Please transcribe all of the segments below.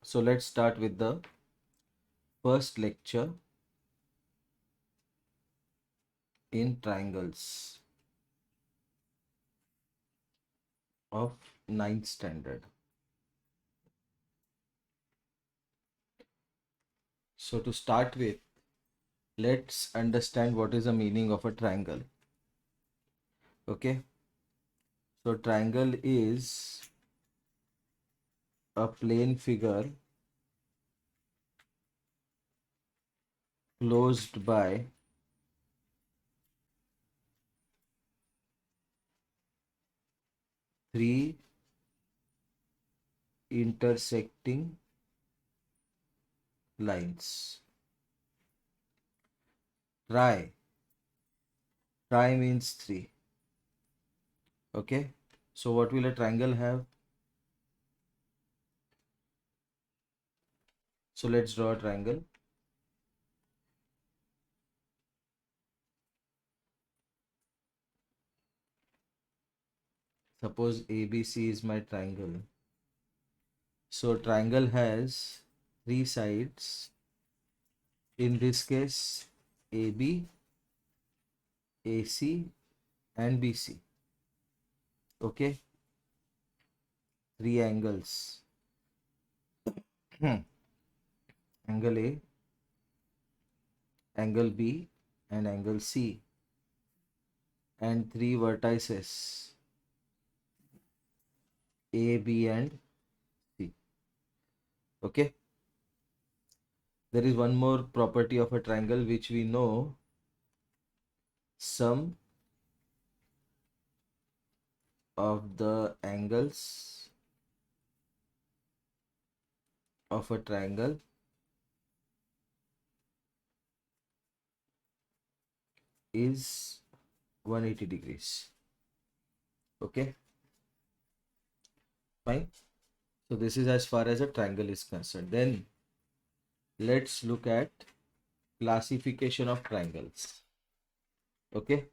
So let's start with the first lecture in triangles of ninth standard. So to start with, let's understand what is the meaning of a triangle. Okay, so triangle is a plane figure closed by three intersecting lines. Tri means three. Okay, so what will a triangle have? So let's draw a triangle. Suppose ABC is my triangle. So triangle has three sides. In this case, AB, AC and BC. Okay, three angles. Angle A, angle B and angle C, and three vertices A, B and C. Okay, there is one more property of a triangle which we know: sum of the angles of a triangle is 180 degrees. Okay, fine. So this is as far as a triangle is concerned. Then let's look at classification of triangles. Okay,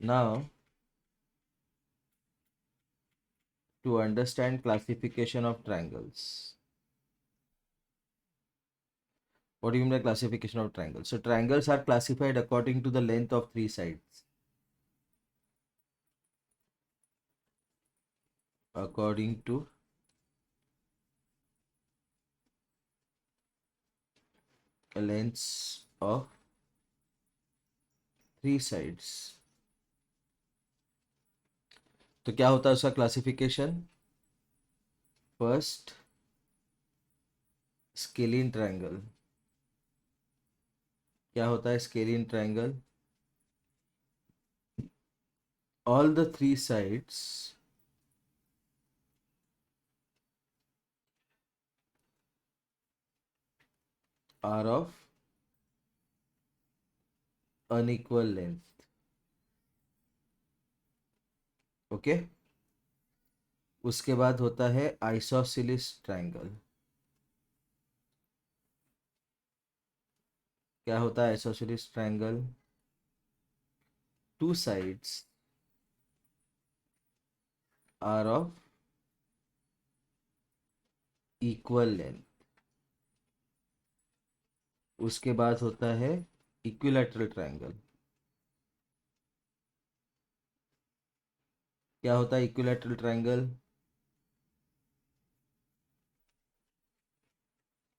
now to understand classification of triangles, what do you mean by classification of triangles? So triangles are classified according to the length of three sides. According to lengths of three sides. तो क्या होता है उसका classification? First, scalene triangle. क्या होता है scalene triangle? All the three sides are of unequal length. Okay, उसके बाद होता है आइसोसेलिस ट्रायंगल. क्या होता है isosceles triangle? Two sides are of equal length. उसके बाद होता है इक्विलैटरल ट्रायंगल. क्या होता है equilateral triangle?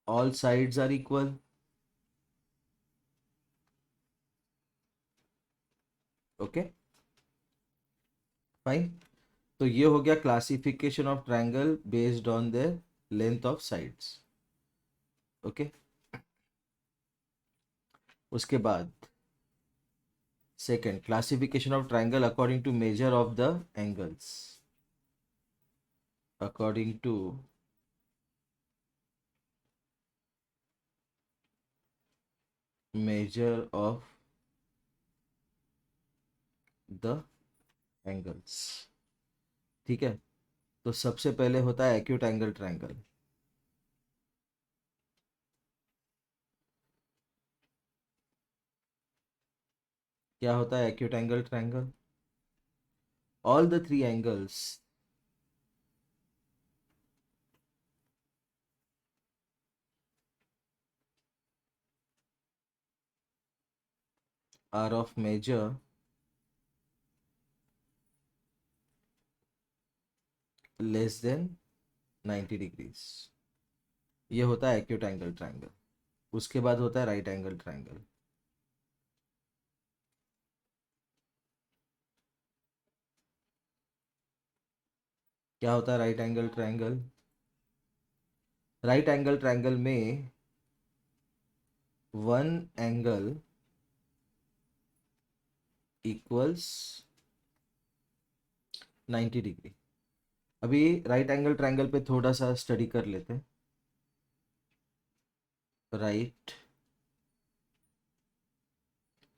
All sides are equal. Okay, fine. तो ये हो गया classification of triangle based on their length of sides. Okay, उसके बाद second, classification of triangle according to measure of the angles. According to measure of the angles. ठीक है, तो सबसे पहले होता है एक्यूट एंगल ट्रायंगल. क्या होता है acute angle triangle? All the three angles are of measure less than 90 degrees, ये होता है एक्यूट एंगल ट्रायंगल। उसके बाद होता है राइट एंगल ट्रायंगल। क्या होता है right angle triangle? Right angle triangle में वन एंगल इक्वल्स 90 डिग्री। अभी राइट एंगल ट्रायंगल पे थोड़ा सा स्टडी कर लेते हैं। राइट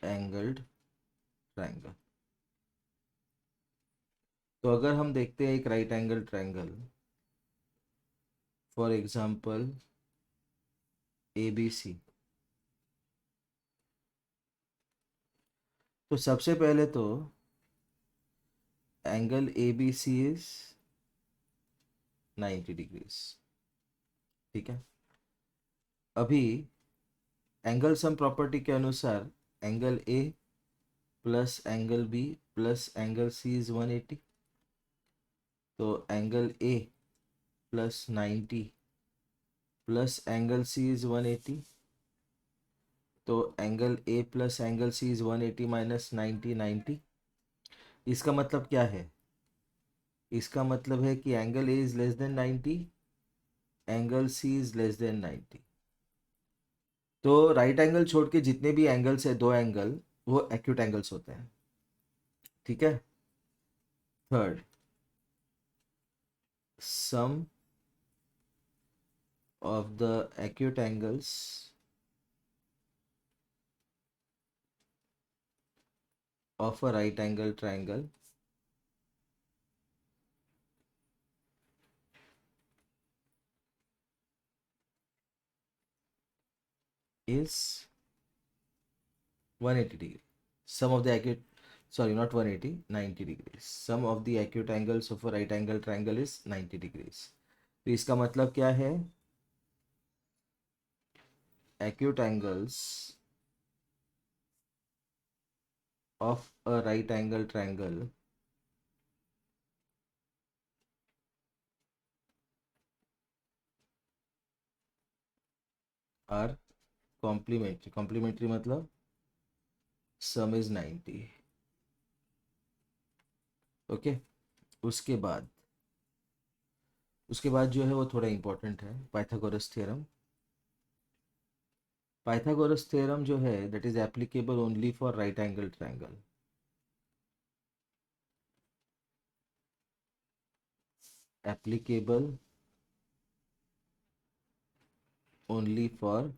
एंगल्ड ट्रायंगल, तो अगर हम देखते हैं एक right angle triangle, for example ABC, तो सबसे पहले तो एंगल ABC इज 90 डिग्रीज। ठीक है, अभी एंगल सम प्रॉपर्टी के अनुसार angle A plus angle B plus angle C is 180, तो angle A plus 90 plus angle C is 180, तो angle A plus angle C is 180 minus 90 90। इसका मतलब क्या है? इसका मतलब है कि angle A is less than 90, angle C is less than 90। तो राइट एंगल छोड़ के जितने भी एंगल्स है, दो एंगल, वो एक्यूट एंगल्स होते हैं। ठीक है। Third, sum of the acute angles of a right angle triangle is 180 degree. Sum of the acute, sorry, not 180, 90 degrees. Sum of the acute angles of a right angle triangle is 90 degrees. तो इसका मतलब क्या है? Acute angles of a right angle triangle are complementary. Complementary मतलब sum is 90. Okay. उसके बाद जो है वो थोड़ा इंपॉर्टेंट है, पाइथागोरस थ्योरम। पाइथागोरस थ्योरम जो है that is applicable only for right angle triangle. Applicable only for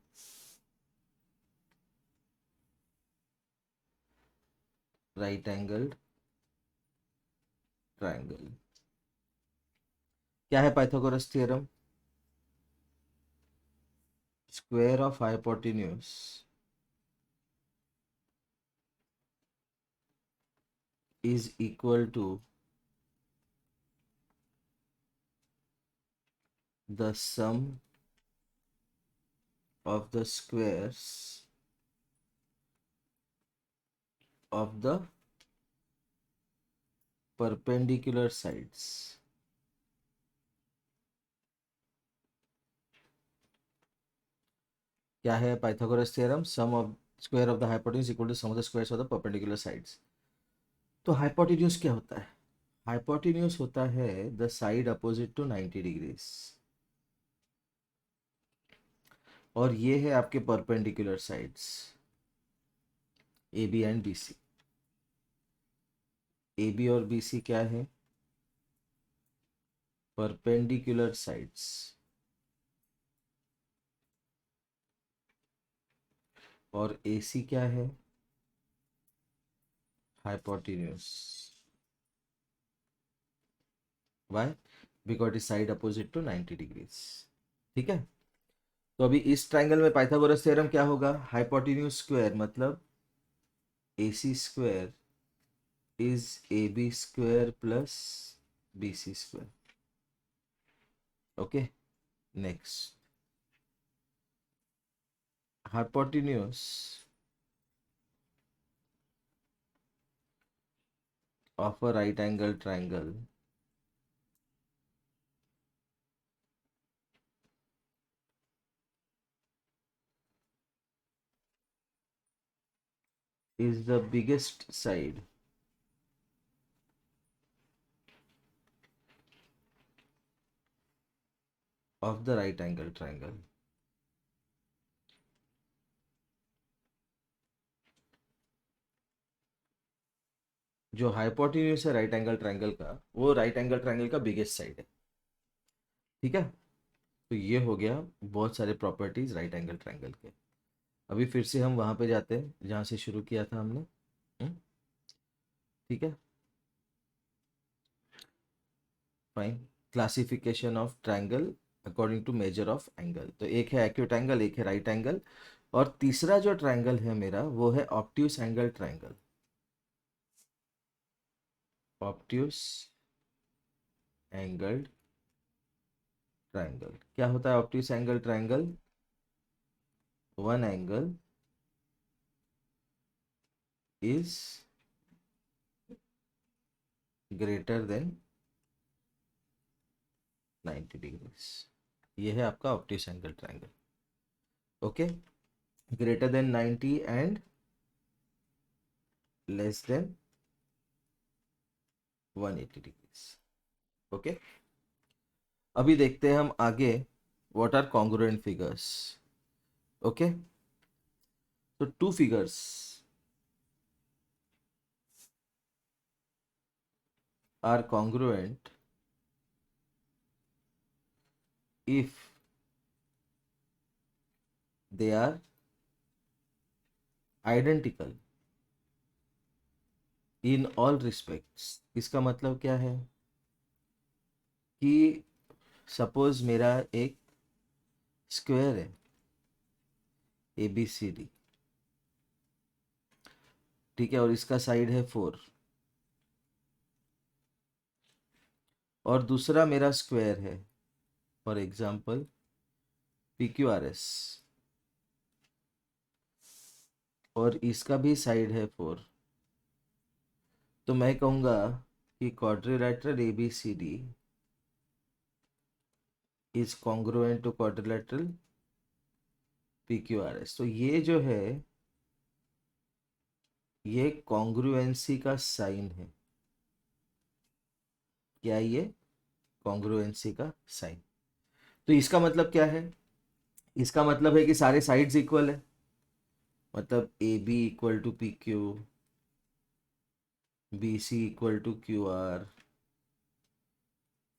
right angled triangle। क्या है Pythagoras theorem? Square of hypotenuse is equal to the sum of the squares of the perpendicular sides। क्या है Pythagoras theorem? Sum of square of the hypotenuse equal to sum of the squares of the perpendicular sides. तो hypotenuse क्या होता है? Hypotenuse होता है the side opposite to 90 degrees, और ये है आपके perpendicular sides A B and B C. A B और बी सी क्या है? Perpendicular sides. और ए सी क्या है? Hypotenuse. Why? Because it side opposite to 90 degrees. ठीक है। तो अभी इस ट्राइंगल में पाइथागोरस थ्योरम क्या होगा? हाइपोटेन्यूज स्क्वायर मतलब A C square is A B square plus B C square. Okay. Next, hypotenuse of a right angle triangle is the biggest side of the right angle triangle. जो hypotenuse है right angle triangle का, वो right angle triangle का biggest side है। ठीक है, तो ये हो गया बहुत सारे प्रॉपर्टीज राइट एंगल ट्रायंगल के। अभी फिर से हम वहां पे जाते हैं जहां से शुरू किया था हमने। हम्म, ठीक है, fine. Classification of triangle according to measure of angle. तो एक है एक्यूट एंगल, एक है राइट एंगल, और तीसरा जो ट्रायंगल है मेरा वो है obtuse angle triangle. Obtuse angle triangle क्या होता है? Obtuse angle triangle, one angle is greater than 90 degrees. ये है आपका obtuse angle triangle. Okay, greater than 90 and less than 180 degrees. Okay, अभी देखते हैं हम आगे what are congruent figures. Okay, तो two figures are congruent if they are identical in all respects। इसका मतलब क्या है कि सपोज मेरा एक स्क्वायर है ABCD, ठीक है, और इसका साइड है 4, और दूसरा मेरा स्क्वायर है फॉर एग्जांपल PQRS, और इसका भी साइड है 4। तो मैं कहूँगा कि quadrilateral ABCD is congruent to quadrilateral PQRS। तो ये जो है ये कॉन्ग्रुएंसी का साइन है। क्या ये? कॉन्ग्रुएंसी का साइन। तो इसका मतलब क्या है? इसका मतलब है कि सारे साइड्स इक्वल है, मतलब AB equal to PQ, BC equal to QR,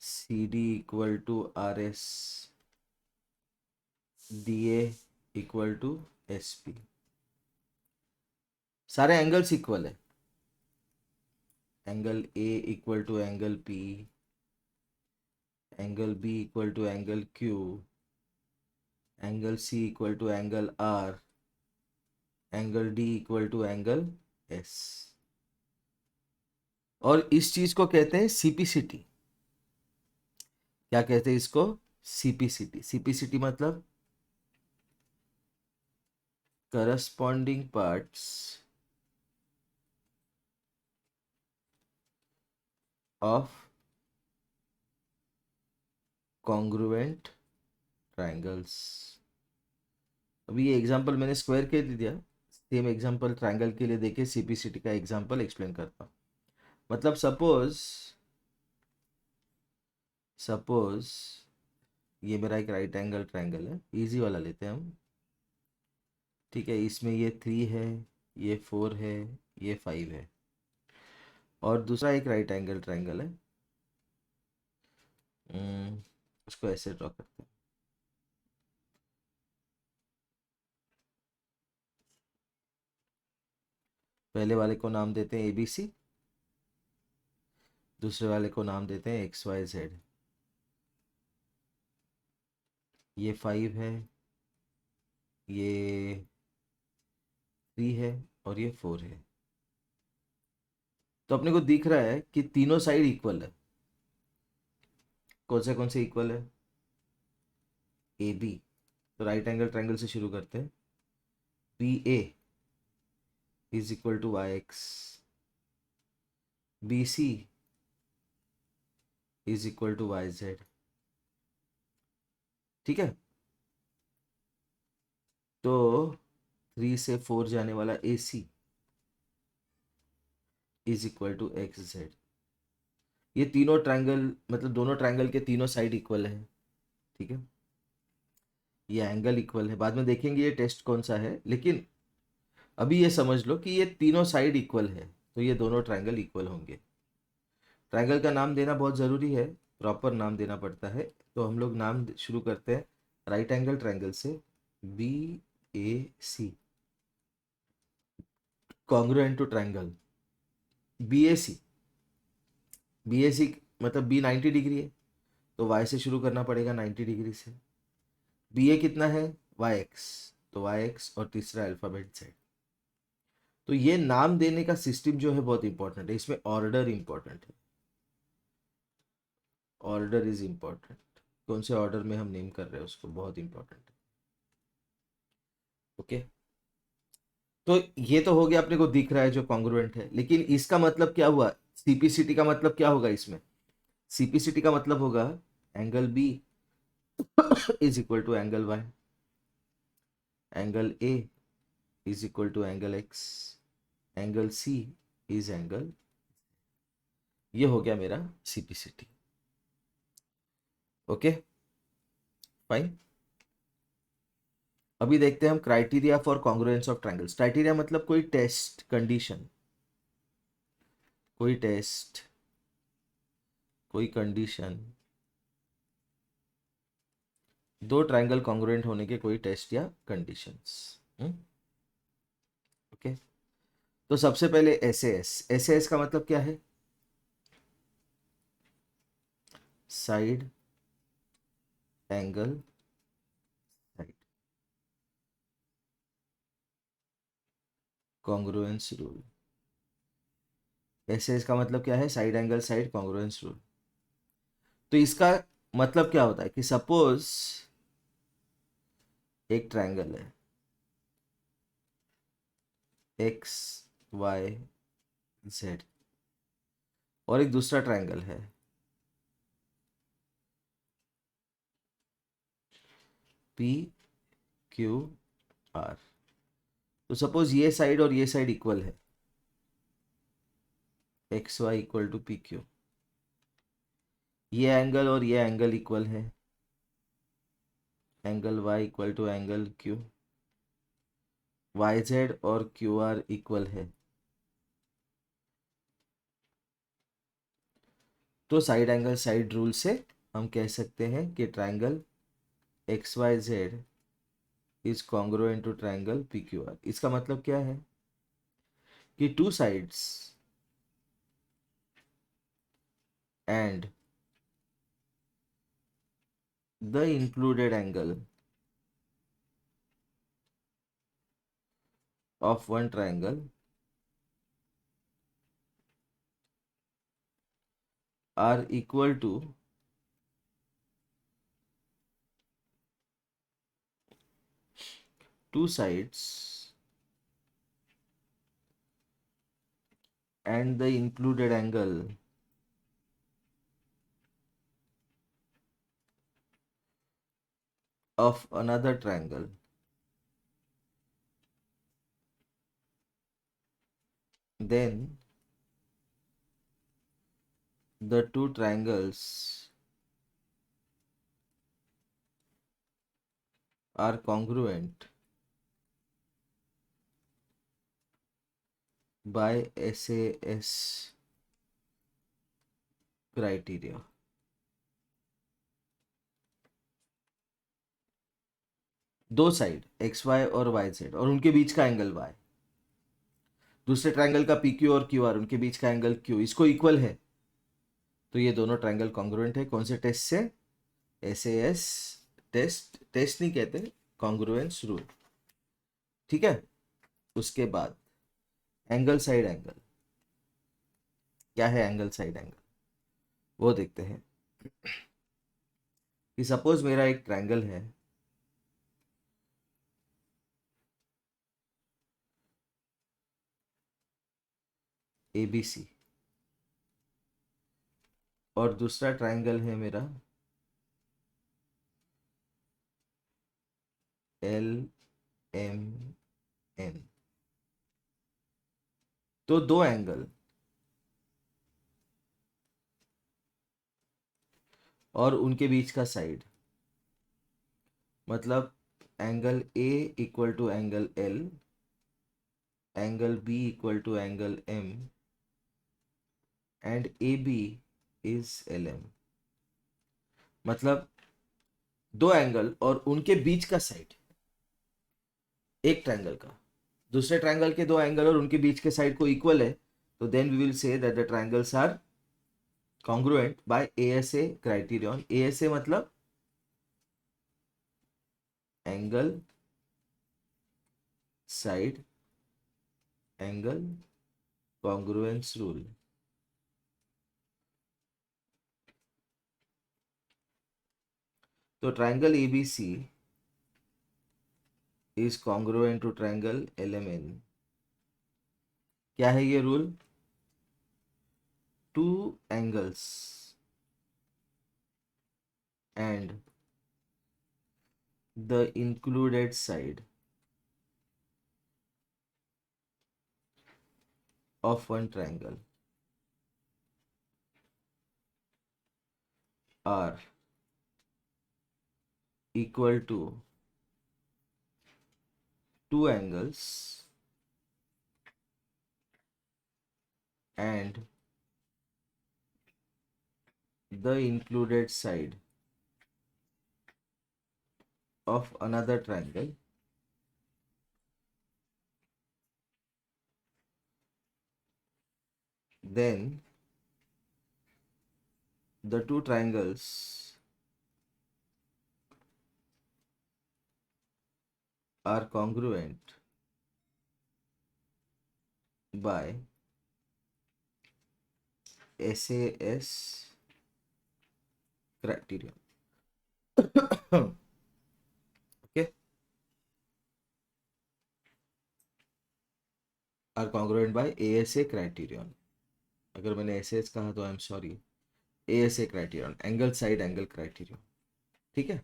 CD equal to RS, DA equal to SP। सारे एंगल्स इक्वल है। Angle A equal to angle P, angle B equal to angle Q, angle C equal to angle R, angle D equal to angle S। और इस चीज को कहते हैं CPCT। क्या कहते हैं इसको? CPCT। CPCT मतलब corresponding parts of congruent triangles. अभी ये एग्जांपल मैंने स्क्वायर के लिए दिया, सेम एग्जांपल ट्रायंगल के लिए देके CPCT का एग्जांपल एक्सप्लेन करता हूँ। मतलब सपोज ये मेरा एक राइट एंगल ट्रायंगल है, इजी वाला लेते हैं हम। ठीक है, इसमें ये 3 है, ये 4 है, ये 5 है, और दूसरा एक राइट एंगल ट्रायंगल है। उसको ऐसे ड्रॉ करते हैं। पहले वाले को नाम देते हैं ABC, दूसरे वाले को नाम देते हैं XYZ। ये 5 है, ये 3 है, और ये 4 है। तो अपने को दिख रहा है कि तीनों साइड इक्वल है। कौन से इक्वल है? AB। तो राइट एंगल ट्रायंगल से शुरू करते हैं। BA is equal to YX, B C is equal to Y Z. ठीक है, तो 3 से 4 जाने वाला A C is equal to X Z. ये तीनों ट्रायंगल, मतलब दोनों ट्रायंगल के तीनों साइड इक्वल है। ठीक है, ये एंगल इक्वल है, बाद में देखेंगे ये टेस्ट कौन सा है, लेकिन अभी ये समझ लो कि ये तीनों साइड इक्वल है, तो ये दोनों ट्रायंगल इक्वल होंगे। ट्रायंगल का नाम देना बहुत ज़रूरी है, प्रॉपर नाम देना पड़ता है। तो हम लोग नाम शुरू करते हैं राइट एंगल ट्रायंगल से, B A C congruent to triangle B A C. B A C मतलब बी 90 डिग्री है, तो वाई से शुरू करना पड़ेगा 90 डिग्री से। बी ए कितना है, वाई एक्स, तो वाई एक्स और तीसरा अल्फ़ाबेट जेड। तो ये नाम देने का सिस्टम जो है बहुत इंपॉर्टेंट है, इसमें ऑर्डर इंपॉर्टेंट है। ऑर्डर इज इंपॉर्टेंट, कौन से ऑर्डर में हम नेम कर रहे हैं उसको, बहुत इंपॉर्टेंट है। ओके, तो ये तो हो गया, अपने को दिख रहा है जो कॉन्ग्रुएंट है, लेकिन इसका मतलब क्या हुआ, सीपीसीटी का मतलब क्या होगा इसमें। सीपीसीटी का मतलब होगा angle B is equal to angle Y, angle A is equal to angle X, angle C is angle. ये हो गया मेरा सीपीसीटी। Okay fine. अभी देखते हैं हम criteria for congruence of triangles. Criteria मतलब कोई टेस्ट कंडीशन, कोई टेस्ट, कोई कंडीशन, दो ट्रायंगल कॉन्ग्रुएंट होने के कोई टेस्ट या कंडीशंस। ओके, तो सबसे पहले एस एस एस का मतलब क्या है, side angle side congruence rule. S S का मतलब क्या है, side angle side congruence rule. तो इसका मतलब क्या होता है कि सपोज एक ट्रायंगल है एक्स वाई जेड, और एक दूसरा ट्रायंगल है पी क्यू आर। तो सपोज ये साइड और ये साइड इक्वल है, X Y equal to P Q. ये एंगल और ये एंगल इक्वल है, angle Y equal to angle Q. Y Z और क्यू आर इक्वल है, तो साइड एंगल साइड रूल से हम कह सकते हैं कि triangle X Y Z is congruent to triangle P Q R. इसका मतलब क्या है कि two sides and the included angle of one triangle are equal to two sides and the included angle of another triangle. Then the two triangles are congruent by SAS criteria. दो side x Y और Y Z और उनके बीच का angle Y, दूसरे triangle का P Q और Q are, उनके बीच का एंगल क्यू, इसको इक्वल है, तो ये दोनों ट्रायंगल कॉन्ग्रुएंट है। कौन से टेस्ट से, SAS टेस्ट, टेस्ट नहीं कहते, कॉन्ग्रुएंस रूल। ठीक है, उसके बाद एंगल साइड एंगल, क्या है एंगल साइड एंगल, वो देखते हैं। कि सपोज मेरा एक ट्रायंगल है ABC, और दूसरा ट्राइंगल है मेरा एल एम एन। तो दो एंगल और उनके बीच का साइड, मतलब angle A equal to angle L, angle B equal to angle M, and A B is L M. मतलब दो एंगल और उनके बीच का साइड एक ट्रायंगल का दूसरे ट्रायंगल के दो एंगल और उनके बीच के साइड को इक्वल है, तो then we will say that the triangles are congruent by ASA criterion. ASA मतलब angle side angle congruence rule. तो triangle ABC is congruent to triangle LMN। क्या है ये rule? Two angles and the included side of one triangle are equal to two angles and the included side of another triangle, then the two triangles are congruent by SAS criterion. Okay, are congruent by ASA criterion. अगर मैंने SS कहा तो I am sorry, ASA criterion, angle side angle criterion. ठीक है,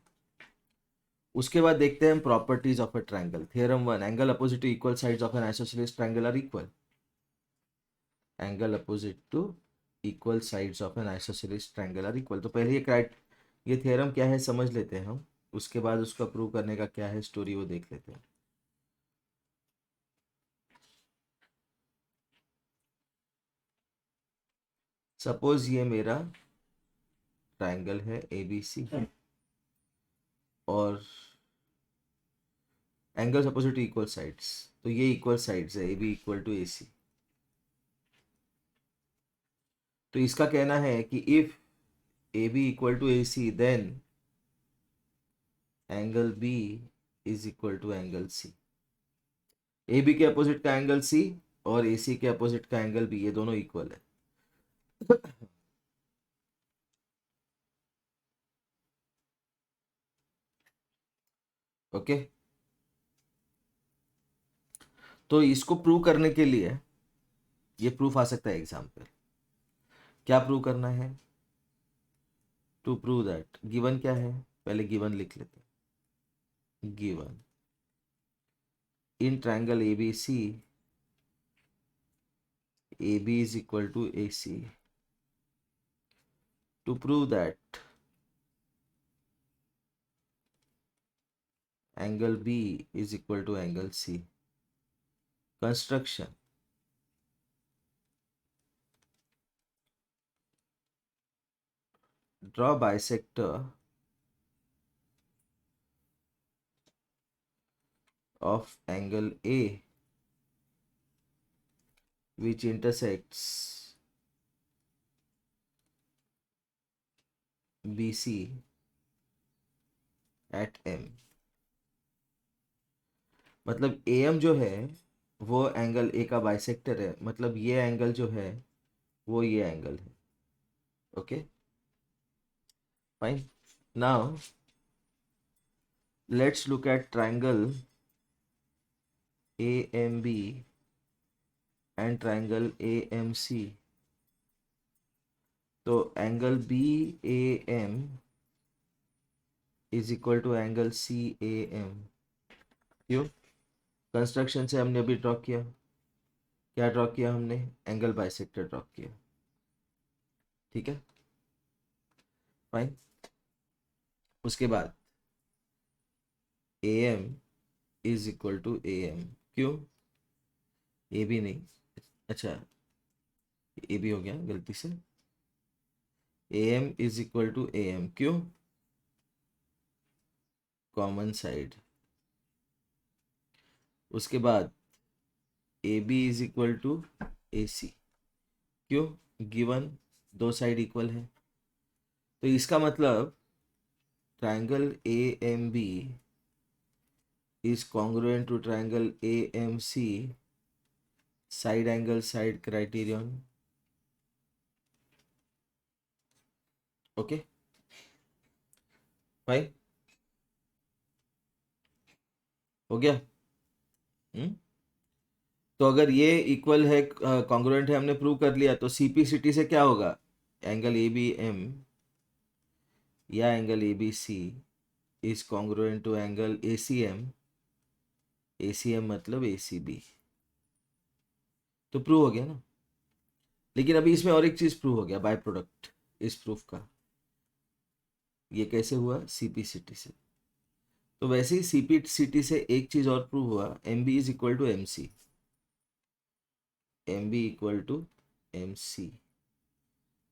उसके बाद देखते हैं हम properties of a triangle. Theorem 1, angle opposite to equal sides of an isosceles triangle are equal. Angle opposite to equal sides of an isosceles triangle are equal. तो पहले ये थ्योरम क्या है समझ लेते हैं हम, उसके बाद उसका प्रूव करने का क्या है स्टोरी वो देख लेते हैं। सपोज ये मेरा ट्रायंगल है ABC और angles opposite to equal sides, तो ये इक्वल साइड्स है AB इक्वल टू AC। तो इसका कहना है कि if AB equal to AC then angle B is equal to angle C। AB के अपोजिट का एंगल C और AC के अपोजिट का एंगल B, ये दोनों इक्वल है। ओके, तो इसको प्रूव करने के लिए ये प्रूफ आ सकता है एग्जाम पे। क्या प्रूव करना है? टू प्रूव दैट गिवन क्या है, पहले गिवन लिख लेते हैं। Given in triangle ABC AB is equal to AC, to prove that angle B is equal to angle C, construction draw bisector of angle A which intersects BC at M। मतलब AM जो है वो angle A का bisector है, मतलब ये angle जो है वो ये एंगल है। Okay fine, now let's look at triangle AMB and triangle AMC। तो angle B A M is equal to angle C A M. क्यों? कंस्ट्रक्शन से हमने अभी ड्रॉ किया, क्या ड्रॉ किया हमने? एंगल बाइसेक्टर ड्रॉ किया। ठीक है, फाइन। उसके बाद A M is equal to A M. क्यों? ए भी नहीं, अच्छा ए भी हो गया गलती से। A M is equal to A M, क्यों? Common side. उसके बाद A B is equal to A C. क्यों? गिवन दो साइड इक्वल है, तो इसका मतलब triangle A M B is congruent to triangle A M C side angle side criterion. Okay, fine, हो गया। हम्म, तो अगर ये इक्वल है, कॉन्ग्रुएंट है, हमने प्रूव कर लिया, तो सीपीसीटी से क्या होगा? एंगल ए बी एम या angle A B C is congruent to angle A C M. A C M मतलब ए सी बी, तो प्रूव हो गया ना। लेकिन अभी इसमें और एक चीज प्रूव हो गया, बाय प्रोडक्ट इस प्रूफ का। ये कैसे हुआ? सीपीसीटी से। तो वैसे ही सीपीसीटी से एक चीज और प्रूव हुआ, M B is equal to M C. M B equal to M C,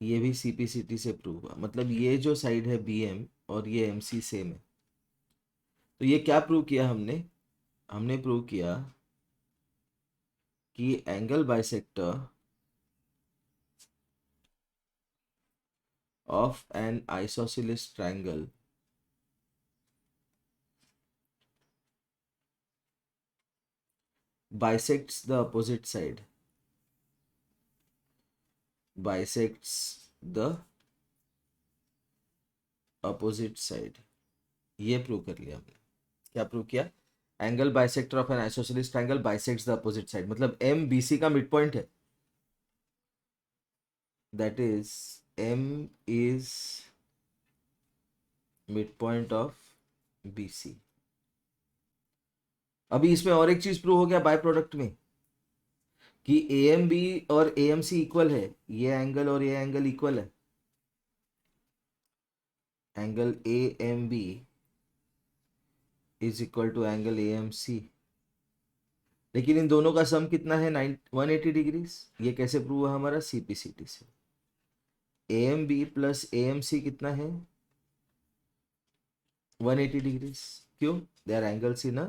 ये भी सीपीसीटी से प्रूव हुआ। मतलब ये जो साइड है बी एम और ये एम सी सेम है। तो ये क्या प्रूव किया हमने? हमने प्रूव किया कि angle bisector of an isosceles triangle bisects the opposite side, bisects the opposite side। ये प्रूव कर लिया हमने। क्या प्रूव किया? Angle bisector of an isosceles triangle bisects the opposite side, मतलब एम बी सी का मिड पॉइंट है। That is M is mid point of B C. अभी इसमें और एक चीज प्रूव हो गया बाय प्रोडक्ट में, कि ए एम बी और ए एम सी इक्वल है। ये एंगल और ये एंगल इक्वल है। Angle A M B is equal to angle A M C. लेकिन इन दोनों का सम कितना है? 180 डिग्रीज। ये कैसे प्रूव हुआ हमारा? सीपीसीटी से। A M B plus A M C कितना है? 180 डिग्रीज। क्यों? They are angles in a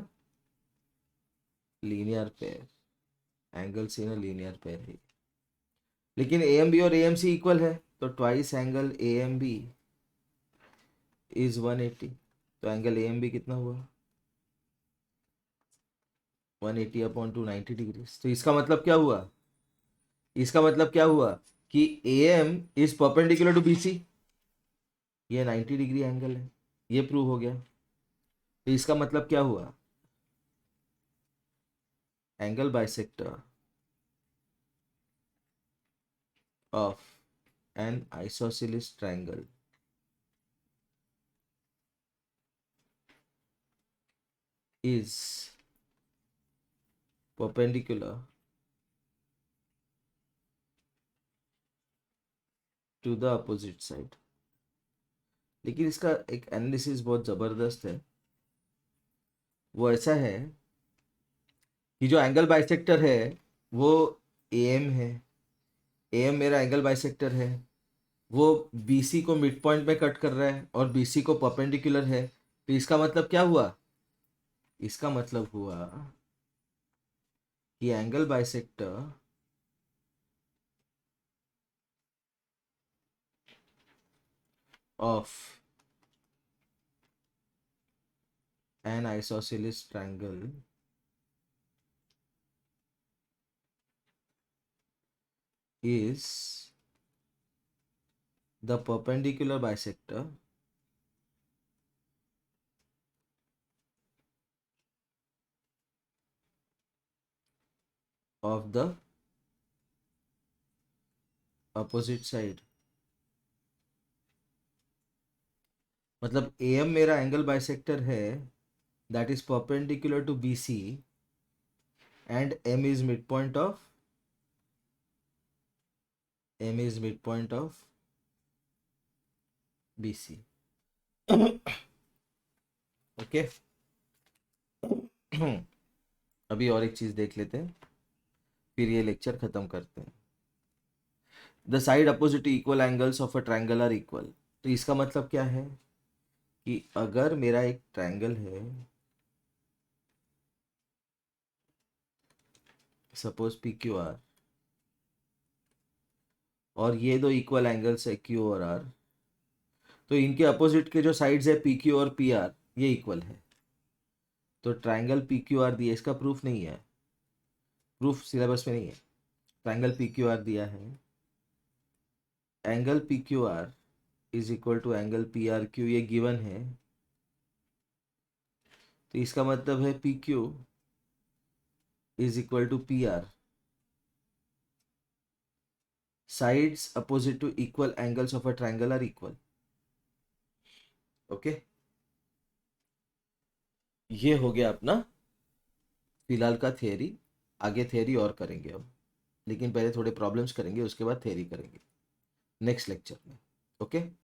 linear pair. Angles in a linear pair है। लेकिन ए एम बी और ए एम सी इक्वल है, तो twice angle A M B is 180। तो एंगल ए एम बी कितना हुआ? 180 अपॉन 290 डिग्रीज। तो इसका मतलब क्या हुआ? इसका मतलब क्या हुआ कि A M is perpendicular to B C. ये 90 डिग्री एंगल है, ये प्रूव हो गया। तो इसका मतलब क्या हुआ? Angle bisector of an isosceles triangle is perpendicular to the opposite side. लेकिन इसका एक एनालिसिस बहुत जबरदस्त है। वो ऐसा है कि जो एंगल बाइसेक्टर है वो ए एम है। ए एम मेरा एंगल बाइसेक्टर है। वो बी सी को मिड पॉइंट में कट कर रहा है और बी सी को परपेंडिकुलर है। तो इसका मतलब क्या हुआ? इसका मतलब हुआ कि angle bisector of an isosceles triangle is the perpendicular bisector of the opposite side। मतलब AM मेरा एंगल बाइसेक्टर है that is perpendicular to BC and M is midpoint of BC. Okay. अभी और एक चीज देख लेते हैं, फिर ये लेक्चर खत्म करते हैं. The side opposite to equal angles of a triangle are equal. तो इसका मतलब क्या है कि अगर मेरा एक ट्रायंगल है, सपोज PQR, और ये दो इक्वल एंगल्स है Q और R, तो इनके अपोजिट के जो साइड्स है PQ और PR ये इक्वल है. तो ट्रायंगल PQR दिया, इसका प्रूफ नहीं है, प्रूफ सिलेबस में नहीं है. ट्रायंगल PQR दिया है, angle PQR is equal to angle PRQ, ये गिवन है. तो इसका मतलब है PQ is equal to PR. Sides opposite to equal angles of a triangle are equal. Okay, ये हो गया अपना फिलहाल का थ्योरी. आगे थ्योरी और करेंगे अब, लेकिन पहले थोड़े प्रॉब्लम्स करेंगे, उसके बाद थ्योरी करेंगे नेक्स्ट लेक्चर में. ओके.